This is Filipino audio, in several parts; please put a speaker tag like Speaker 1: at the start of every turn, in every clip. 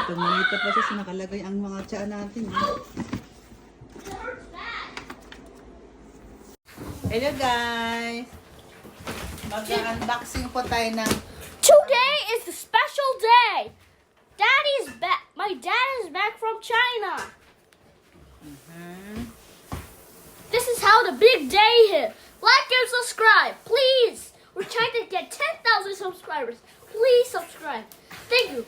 Speaker 1: Ito monitor pa siya nakalagay ang mga tsaa natin. Hello guys! Mag-unboxing po tayo ng...
Speaker 2: Today is the special day! Daddy's back! My dad is back from China! This is how the big day hit! Like and subscribe, please! We're trying to get 10,000 subscribers. Please subscribe. Thank you.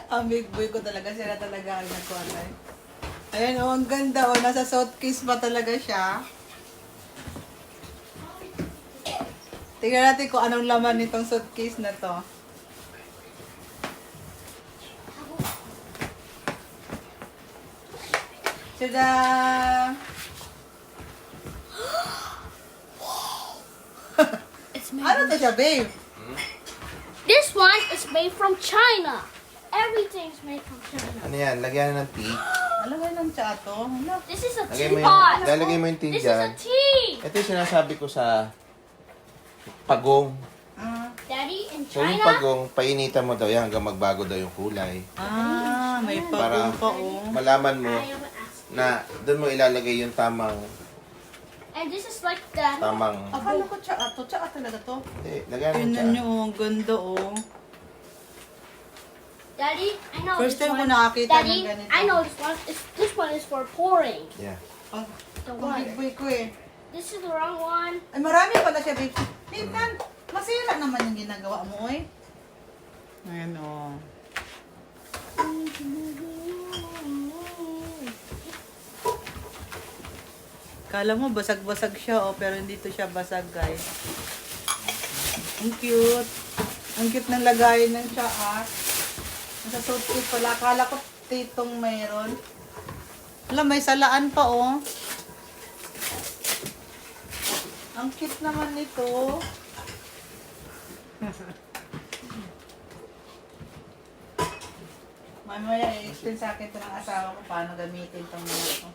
Speaker 1: Ang big boy ko talaga. Sila talaga ang nagkuhan. Ayan o, ang ganda o. Nasa suitcase pa talaga siya. Tingnan natin kung anong laman nitong suitcase na to. Tada!
Speaker 2: It's made
Speaker 1: Ano to siya, babe?
Speaker 2: This one is made from China. Everything's made from China.
Speaker 3: Ano yan? Lagyan na ng tea.
Speaker 1: Alam mo ng tsaa to? Ano?
Speaker 2: This is a
Speaker 3: Lagay mo
Speaker 2: teapot.
Speaker 3: lalagay mo yung tea
Speaker 2: This is a
Speaker 3: dyan.
Speaker 2: tea.
Speaker 3: Ito yung sinasabi ko sa pagong.
Speaker 2: Daddy, in
Speaker 3: So yung
Speaker 2: China,
Speaker 3: pagong, painitan mo daw yan hanggang magbago daw yung kulay.
Speaker 1: May
Speaker 3: Para
Speaker 1: pagong pa o.
Speaker 3: malaman mo
Speaker 2: I haven't asked.
Speaker 3: na doon mo ilalagay yung tamang,
Speaker 2: And this is like the
Speaker 1: Akala ko tsaa to. Tsaa talaga to.
Speaker 3: hindi, lagyan mo
Speaker 1: Tingnan nyo
Speaker 3: siya.
Speaker 1: o. Ang ganda o.
Speaker 2: Daddy. I know
Speaker 1: First
Speaker 2: this
Speaker 1: time ko
Speaker 2: one.
Speaker 1: nakakita
Speaker 2: Daddy,
Speaker 1: ng ganito.
Speaker 2: I know this one. This one is for pouring
Speaker 3: Yeah.
Speaker 1: Oh,
Speaker 2: the
Speaker 1: ang
Speaker 2: water.
Speaker 1: big boy ko eh.
Speaker 2: This is the wrong one.
Speaker 1: Ay, marami pala siya, babe. Babe, kan, masira naman yung ginagawa mo, eh. Ayan, o. Kala mo, basag-basag siya, oh, pero hindi to siya basag, guys. Ang cute. Ang cute ng lagayan ng tsaa. Nasa suitcase pala. Akala ko titong mayroon. Alam, may salaan pa, oh. Ang cute naman nito. Mamaya i-explain sa akin ito ng asawa ko paano gamitin itong mga ito.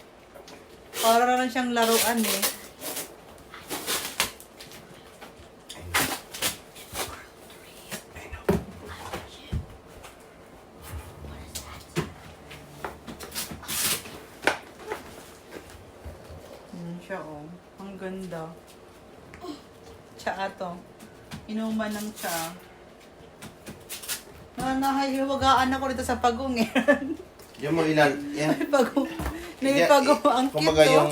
Speaker 1: Para naman siyang laruan eh. Siya oh. Ang ganda. Tsaa to. Inuman ng tsaa. Nahihiwagaan ako dito sa pagong eh.
Speaker 3: Yung mo yan.
Speaker 1: May pagong. May pagong. Ang cute
Speaker 3: Kumbaga
Speaker 1: to.
Speaker 3: yung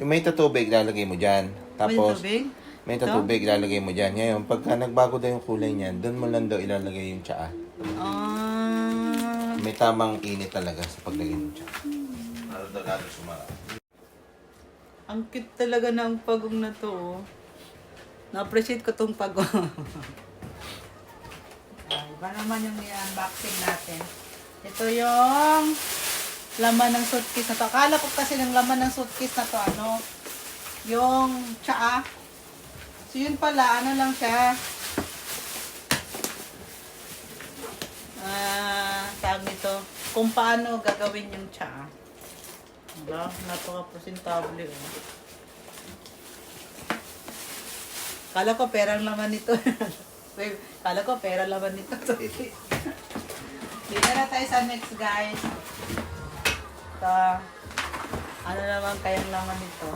Speaker 3: may tatubig, lalagay mo dyan. Tapos,
Speaker 1: tubig?
Speaker 3: may tatubig, lalagay mo dyan. Ngayon, pagka nagbago daw yung kulay niyan, doon mo lang daw ilalagay yung tsaa.
Speaker 1: Ah.
Speaker 3: May tamang init talaga sa paglagay ng tsaa. Para daw lalo sumara.
Speaker 1: Ang cute talaga ng pagong na to. Oh. Na-appreciate ko tong pagong. Iba naman yung i-unboxing natin. Ito yung laman ng suitcase na to. Akala ko kasi ng laman ng suitcase na to, ano, yung tsaa. So yun pala, ano lang siya. Tawag nito, kung paano gagawin yung tsaa. Diba? Napaka-presentable, oh. Kala ko perang laman nito. Wait, kala ko pera laman nito. Dito na tayo sa next, guys. Ito. Ano naman kayang laman nito?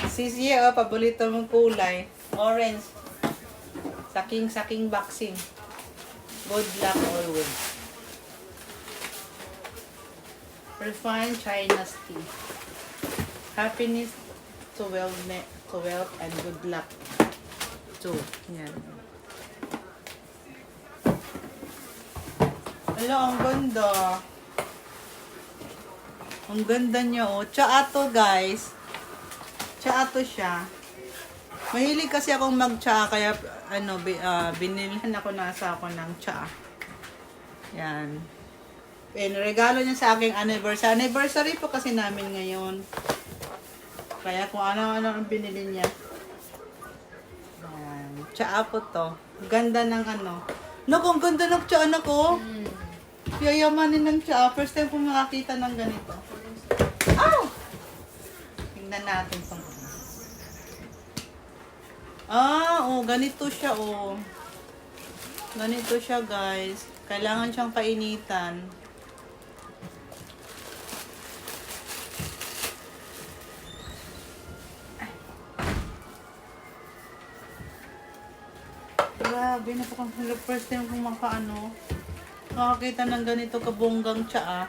Speaker 1: Sisi, oh, paborito mong kulay. Orange. Saking boxing. Good luck always. Refined China's tea. Happiness to wealth and good luck too. Yan. Hello, ang ganda. Ang ganda niya, oh. Tsaa to, guys. Tsaa to siya. Mahilig kasi akong mag-tsaa, kaya ano, binilhan ako na asa ako ng tsaa. Yan. Regalo niya sa aking anniversary. Anniversary po kasi namin ngayon. Kaya kung ano-ano ang binili niya. Yan. Tsaa po to. Ganda ng ano. Naku, ang ganda ng tsaa na ko. Yayamanin ng tsaa. First time kong makakita ng ganito. Ah! Tingnan natin itong ano. Ah, oh, ganito siya, oh. Ganito siya, guys. Kailangan siyang painitan. Grabe, napakahulog. First time kong makakita ng ganito kabonggang tsaa.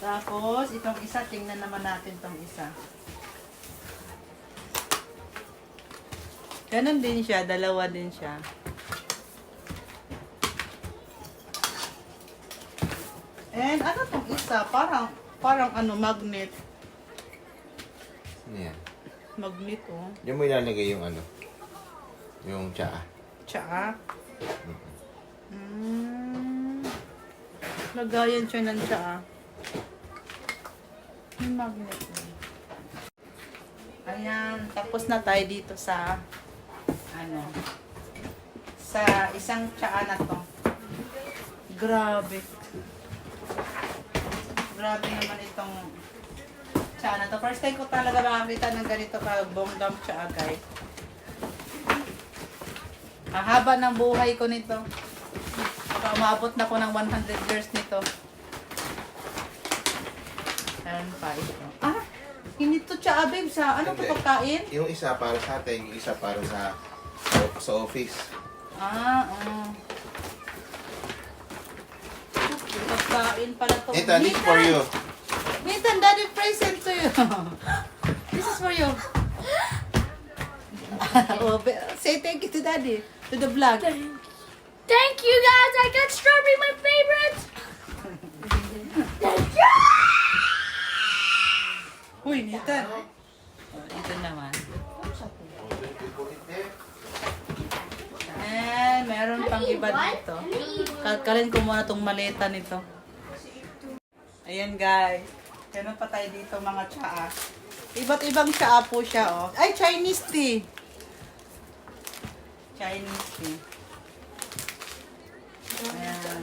Speaker 1: Tapos, itong isa, tingnan naman natin itong isa. Ganon din siya, dalawa din siya. And ano itong isa? Parang magnet.
Speaker 3: Ano yan?
Speaker 1: Magnet, oh.
Speaker 3: Diyan mo ilalagay yung yung tsaa.
Speaker 1: Tsaa. Lagayan siya ng tsaa. Yung magnet. Ayan. Tapos na tayo dito sa sa isang tsaa na to. Grabe. Grabe naman itong tsaa na to. First time ko talaga makakita ng ganito kabonggang tsaa, guys. Ang haba ng buhay ko nito. Baka umabot na ko ng 100 years nito. Meron pa ito. Ah! Hindi to tsaa, babe. Sa ano to
Speaker 3: Hindi.
Speaker 1: pagkain?
Speaker 3: Yung isa para sa atin, yung isa para sa office.
Speaker 1: Ah, pagkain pala to.
Speaker 3: Ito, this is for you.
Speaker 1: Nathan, daddy present to you. This is for you. Say thank you to daddy. To the vlog.
Speaker 2: Thank you guys. I got strawberry, my favorite. Thank you.
Speaker 1: Uy, Nathan. Ito naman. And meron pang iba dito. Kalkalin ko muna tong maleta nito. Ayan guys. Meron pa tayo dito mga tsaa. Iba't ibang tsaa po siya, oh. Ay, Chinese tea. Chinese tea. Ayan.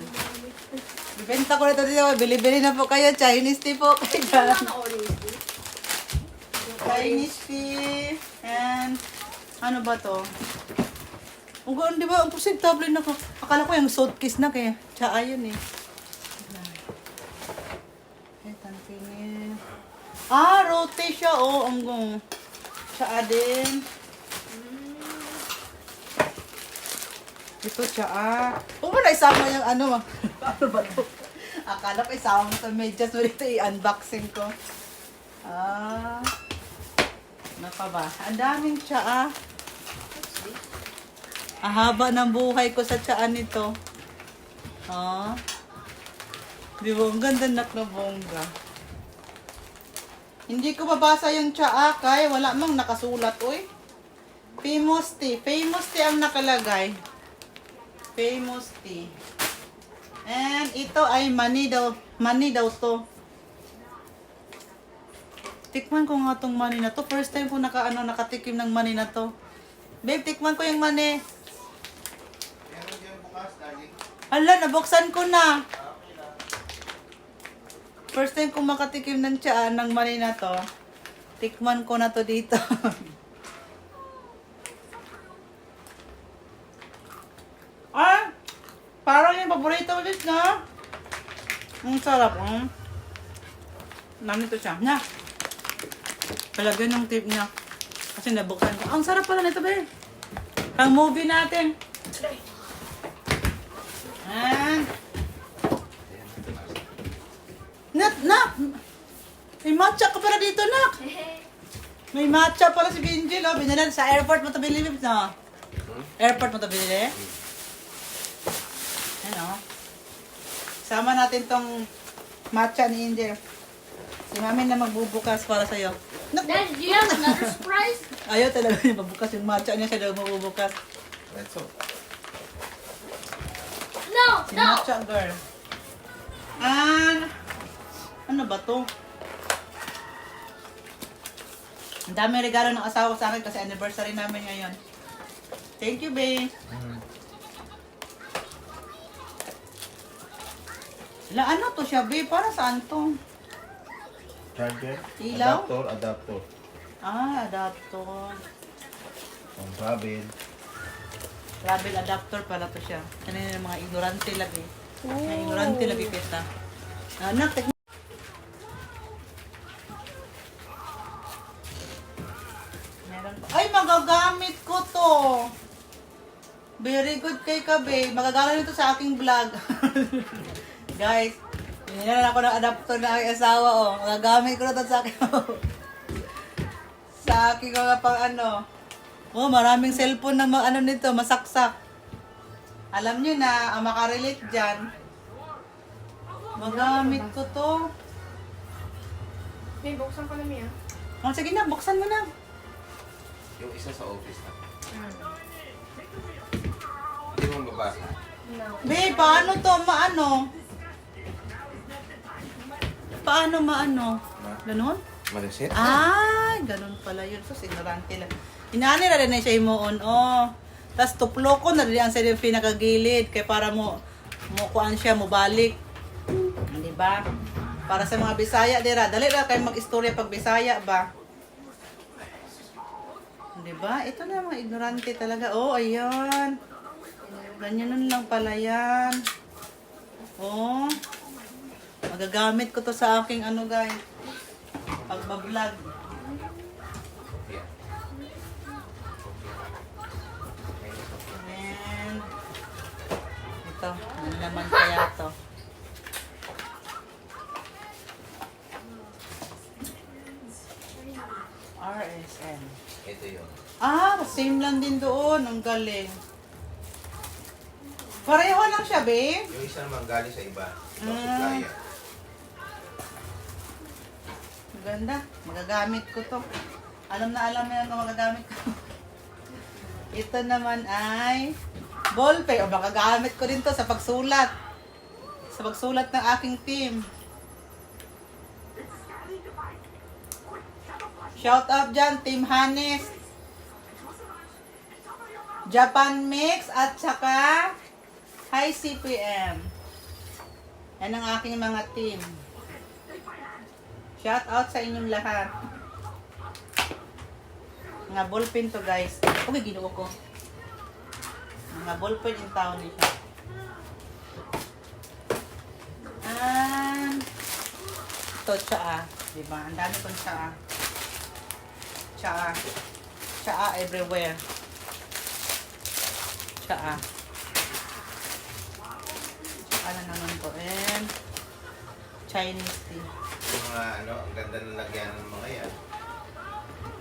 Speaker 1: Bibenta ko na ito dito. Bili-bili na po kayo. Chinese tea po. Chinese tea. And ano ba to? Ang di ba? Ang presentable na ko. Akala ko yung suitcase na kaya. Tsaa yun eh. Ay, tantingin. Ah, rote siya. Oh, ang tsaa din. Ito tsaa. Huwag mo na isama yung ano. Ano ba to? Akala ko isama mo sa medyas. Ito i-unboxing ko. Ah. Ano pa ba? Ang daming tsaa. Ang haba ng buhay ko sa tsaa nito. Ah. Di ba? Ang ganda na bongga. Hindi ko mabasa yung tsaa kay wala mang nakasulat. Uy. Famous tea. Famous tea ang nakalagay. Famous tea. And ito ay mani daw. Mani daw to. Tikman ko nga tong mani na to. First time ko nakatikim ng mani na to. Babe, tikman ko yung mani. Hala, nabuksan ko na. First time ko makatikim ng tsaa ng mani na to. Tikman ko na to dito. Ah! Parang yung paborito ulit na. Ang sarap. Nandito siya. Na. Palagyan ng tip niya. Kasi nabuksan ko. Ang sarap pala nito, be. Pang movie natin. And Nak! May matcha ka pala dito, Nak! May matcha pala si Benji, no? Binili sa airport mo ito binili, no? Airport mo ito binili? Ano? Sama natin tong matcha ni Angel. Si Mami na magbubukas para sa'yo.
Speaker 2: Dad, do you have another surprise?
Speaker 1: Ayaw talaga niya magbukas yung matcha niya, siya daw magbubukas.
Speaker 3: Let's go.
Speaker 2: No,
Speaker 1: Si
Speaker 2: no.
Speaker 1: matcha girl. And, ano ba to? Ang dami regalo ng asawa sa akin kasi anniversary namin ngayon. Thank you, babe. Ano to siya, babe? Para saan to?
Speaker 3: Charger?
Speaker 1: Ilaw?
Speaker 3: Adapter.
Speaker 1: Ah, adapter.
Speaker 3: Ang travel.
Speaker 1: Travel adapter pala to siya. Ano yung mga ignorante lagi. Mga ignorante lagi kita. Anak, meron pa. Ay, magagamit ko to. Very good kay ka, babe. Magagamit ito sa aking vlog. Guys, hinihilan ako ng adapter na aking asawa, oh. Magagamit ko na ito sa akin, sa aking mga pang ano. Oh, maraming cellphone na ano nito, masaksak. Alam niyo na, ang makarelate dyan. Magamit ko to.
Speaker 2: May buksan ko na Mia.
Speaker 1: Oh, sige na, buksan mo na.
Speaker 3: Yung isa sa office na. Hindi mo mabasa.
Speaker 2: No.
Speaker 1: Babe, paano to? Maano? Paano maano? Ganon?
Speaker 3: Malisit?
Speaker 1: Ay, ganon pala yun. So, ignorante lang. Inaani na rin na siya imoon. Oh. Tapos tuplo ko na rin ang sa pinakagilid. Kaya para mo kuan siya, mo balik. Diba? Para sa mga Bisaya, dira. Dali na kayo mag-istorya pag Bisaya ba? Diba? Ito na mga ignorante talaga. Oh, ayan. Ganyan lang pala yan. Oh. Magagamit ko to sa aking ano guys. Pagbablog. And ito, ano naman kaya to? RSN.
Speaker 3: Ito yun.
Speaker 1: Ah, same lang din doon. Ang galing. Pareho lang siya, babe.
Speaker 3: Yung isa naman galing sa iba. Ito,
Speaker 1: Mm.
Speaker 3: supplier.
Speaker 1: Ganda. Magagamit ko to. Alam na yan kung magagamit ko. Ito naman ay ballpen. O magagamit ko din to sa pagsulat. Sa pagsulat ng aking team. Shout out dyan, Team Hanes. Japan Mix at saka High CPM. Yan ang aking mga team. Shout out sa inyong lahat. Mga ballpen to guys. Okay, ginuo ko. Mga ballpen in town nito. Ito, tsaa. Diba? Ang dami kong tsaa. Tsaa. Tsaa everywhere. Tsaa. Tsaa na naman to. And Chinese tea.
Speaker 3: Yung mga ano, ang ganda ng lagyan ng mga yan.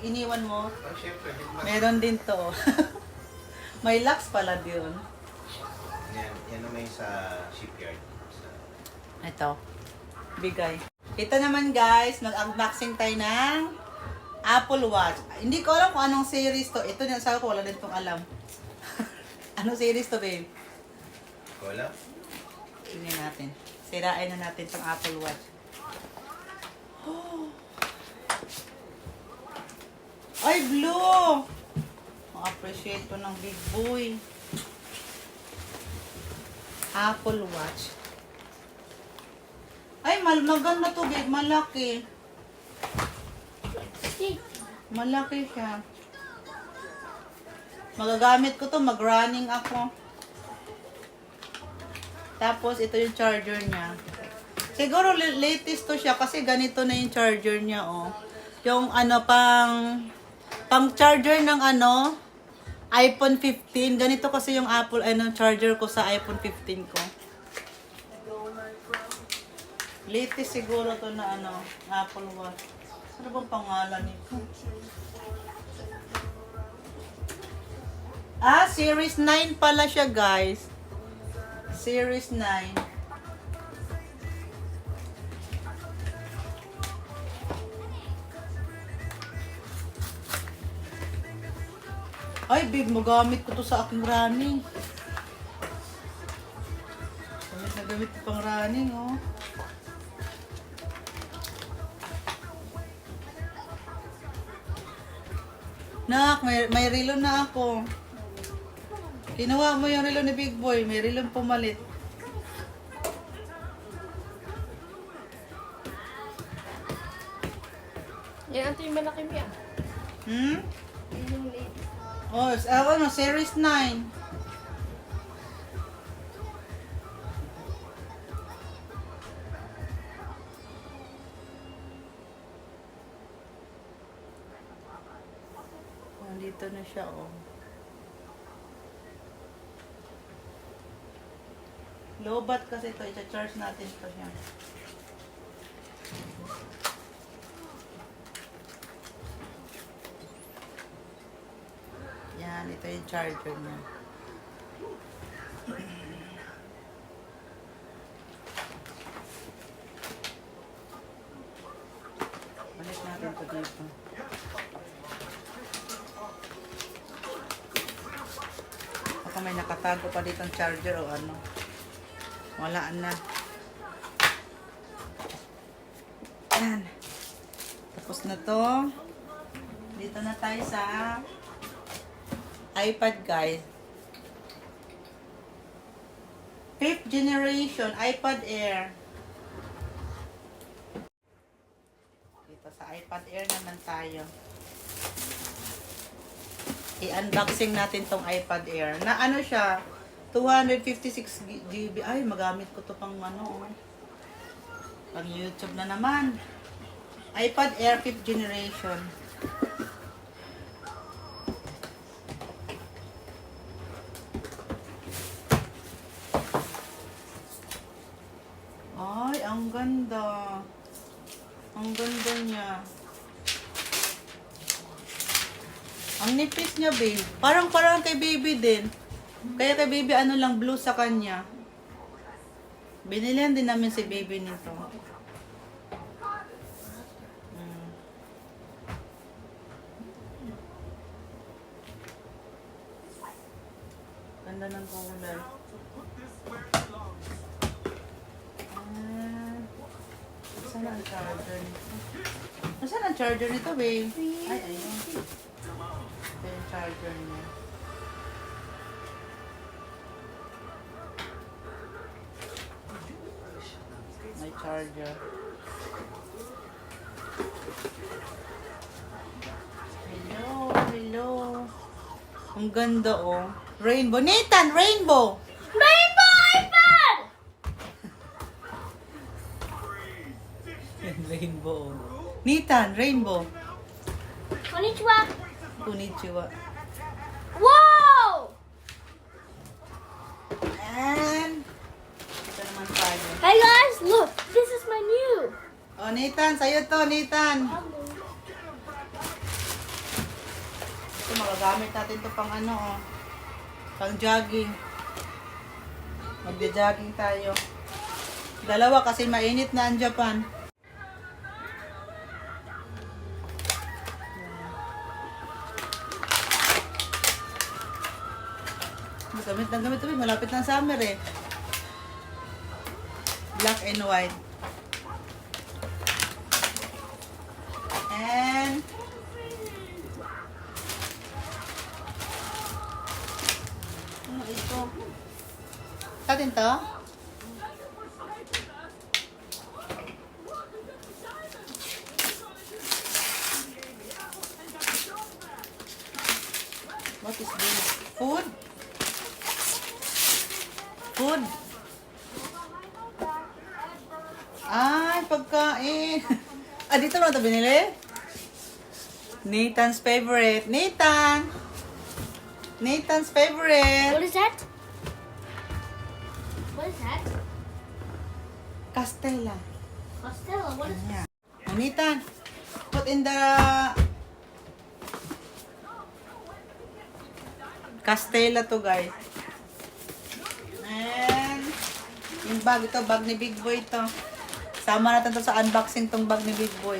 Speaker 1: Iniwan mo.
Speaker 3: Oh, syempre.
Speaker 1: Meron din to. May locks pala din.
Speaker 3: Yan naman yung sa shipyard.
Speaker 1: Ito. Bigay. Ito naman guys, mag-unboxing tayo ng Apple Watch. Hindi ko alam kung anong series to. Ito din, sabi ko wala din itong alam. Anong series to, babe?
Speaker 3: Wala?
Speaker 1: Tingnan natin. Sirain na natin itong Apple Watch. Oh. Ay, blue! Ma-appreciate ko ng big boy. Apple Watch. Ay, maganda to, babe. Malaki. Malaki siya. Magagamit ko to. Mag-running ako. Tapos, ito yung charger niya. Siguro, latest to siya kasi ganito na yung charger niya, oh. Yung, ano, pang charger ng, ano, iPhone 15. Ganito kasi yung Apple, charger ko sa iPhone 15 ko. Latest siguro to na, Apple Watch. Ano bang pangalan nito? Ah, Series 9 pala siya, guys. Series 9. Ay, babe, magamit ko to sa aking running. Gamit na gamit ko pang running, oh. Nak, may relo na ako. Kinuha mo yung relo ni Big Boy. May relo pumalit.
Speaker 2: Yan ito yung malaki niya.
Speaker 1: Hmm?
Speaker 2: Yan yung lady.
Speaker 1: Oh, ano, series 9. Oh, dito na siya, oh. Low-bat kasi ito. I-charge natin ito siya. Yan, ito yung charger niya. Balik natin ito dito. Baka may nakatago pa dito ang charger o ano. Wala na. Yan. Tapos na to. Dito na tayo sa iPad, guys. 5th generation iPad Air. Dito sa iPad Air naman tayo. I-unboxing natin tong iPad Air. Na ano siya? 256 GB. Ay, magamit ko to pang ano. Pang YouTube na naman. iPad Air 5th generation. Ay, ang ganda. Ang ganda niya. Ang nipis niya, babe. Parang kay baby din. Kaya kay baby, ano lang, blue sa kanya. Binilihan din namin si baby nito. Ganda ng kulay. Saan ang charger nito? Saan ang charger nito, babe? Ay, ayun. Ito yung charger niya. May charger. Hello, hello. Ang ganda, oh. Rainbow. Nathan, rainbow!
Speaker 2: Rainbow iPad!
Speaker 1: Rainbow. Nathan, rainbow.
Speaker 2: Konnichiwa.
Speaker 1: Konnichiwa.
Speaker 2: Wow!
Speaker 1: And, ito naman tayo.
Speaker 2: Hey guys, look. This is my new.
Speaker 1: Oh, Nathan, sa'yo to, Nathan. Ito, magagamit natin to pang ano, oh. Pang jogging. Magja-jogging tayo. Dalawa kasi mainit na ang Japan. Gamit ng gamit ito, malapit ng summer eh. Black and white. And ano ito? Atin to? What is this? Food? Food? Ay, pagkain. Ah, dito na ito binili? Nathan's favorite. Nathan! Nathan's favorite.
Speaker 2: What is that? What is that?
Speaker 1: Castella.
Speaker 2: Costello. What is
Speaker 1: Yeah. Nathan, put in the Castella to, guys. And yung bag ito, bag ni Big Boy to. Sama natin to sa unboxing tong bag ni Big Boy.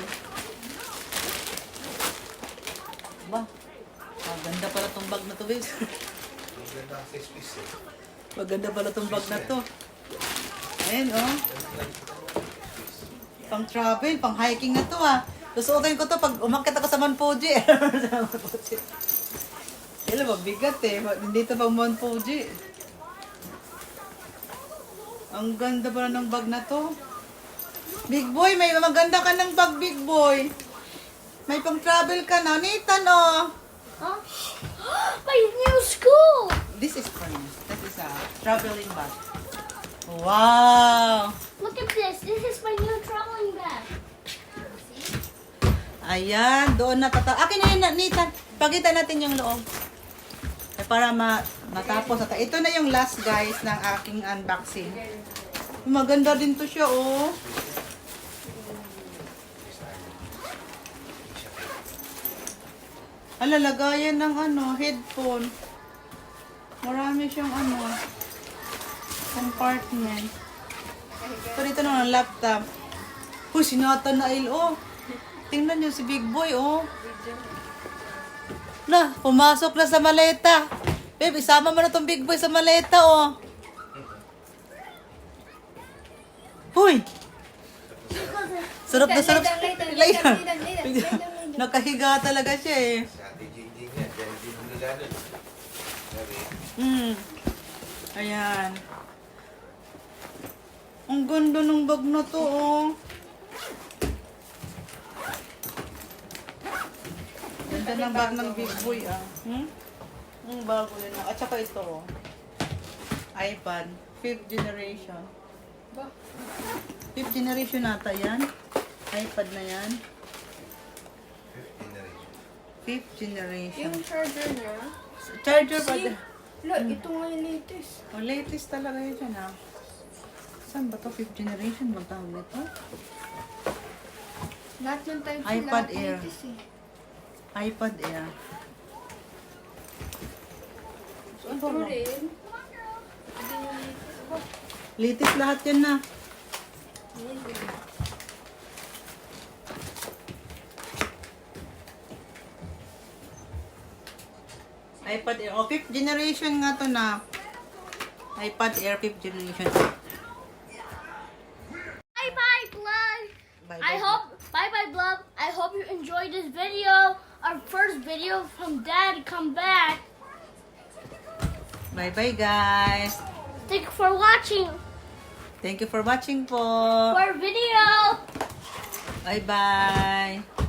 Speaker 1: Ba? Maganda pala tong bag na to, guys. Maganda pala tong bag na to. Ayan, oh. Pang travel, pang hiking na to, ah. Susuotin ko to pag umakyat ako sa Mount Fuji. Hello, mabigat eh. Dito pang Mount Fuji. Ang ganda pala ng bag na to. Big Boy, may maganda ka ng bag, Big Boy. May pang-travel ka na. Nathan, oh.
Speaker 2: Huh? My new school!
Speaker 1: This is for you. This is a traveling bag. Wow!
Speaker 2: Look at this. This is my new traveling bag.
Speaker 1: Ayan, doon na Akin na yun, Nathan. Pakita natin yung loob. Para matapos. At ito na yung last, guys, ng aking unboxing. Maganda din to siya, oh. Lalagayan ng headphone. Marami siyang compartment. Pero ito na ng laptop. Sinata na oh. Tingnan niyo si Big Boy, oh. Na, pumasok na sa maleta. Babe, isama mo na tong Big Boy sa maleta, oh. Huy! Sarap na sarap. Nakahiga talaga siya, eh. Ayan. Ang ganda ng bag na to, oh. Ganda ng bag ng Big Boy, ah. Ang bago yun. At saka ito, oh. iPad. 5th generation. 5th generation nata yan. iPad na yan. 5th generation.
Speaker 4: Yung charger niya.
Speaker 1: Charger pa din.
Speaker 4: Ito nga yung latest.
Speaker 1: Oh, latest talaga yun siya na. Saan ba to? 5th generation ba tawag nito?
Speaker 4: Lahat ng type
Speaker 1: iPad
Speaker 4: sila
Speaker 1: Air.
Speaker 4: latest eh.
Speaker 1: iPad Air. So,
Speaker 4: Ito
Speaker 1: ano?
Speaker 4: rin. Hindi yung latest ba?
Speaker 1: Latest lahat yan na.
Speaker 4: Hindi.
Speaker 1: iPad Air. Oh, 5th generation nga to na. iPad Air 5th generation.
Speaker 2: Bye bye, Blood.
Speaker 1: Bye-bye.
Speaker 2: Bye bye, Blood. I hope you enjoyed this video. Our first video from Dad come back.
Speaker 1: Bye-bye, guys.
Speaker 2: Thank you for watching
Speaker 1: Thank you for watching po.
Speaker 2: our video.
Speaker 1: Bye-bye.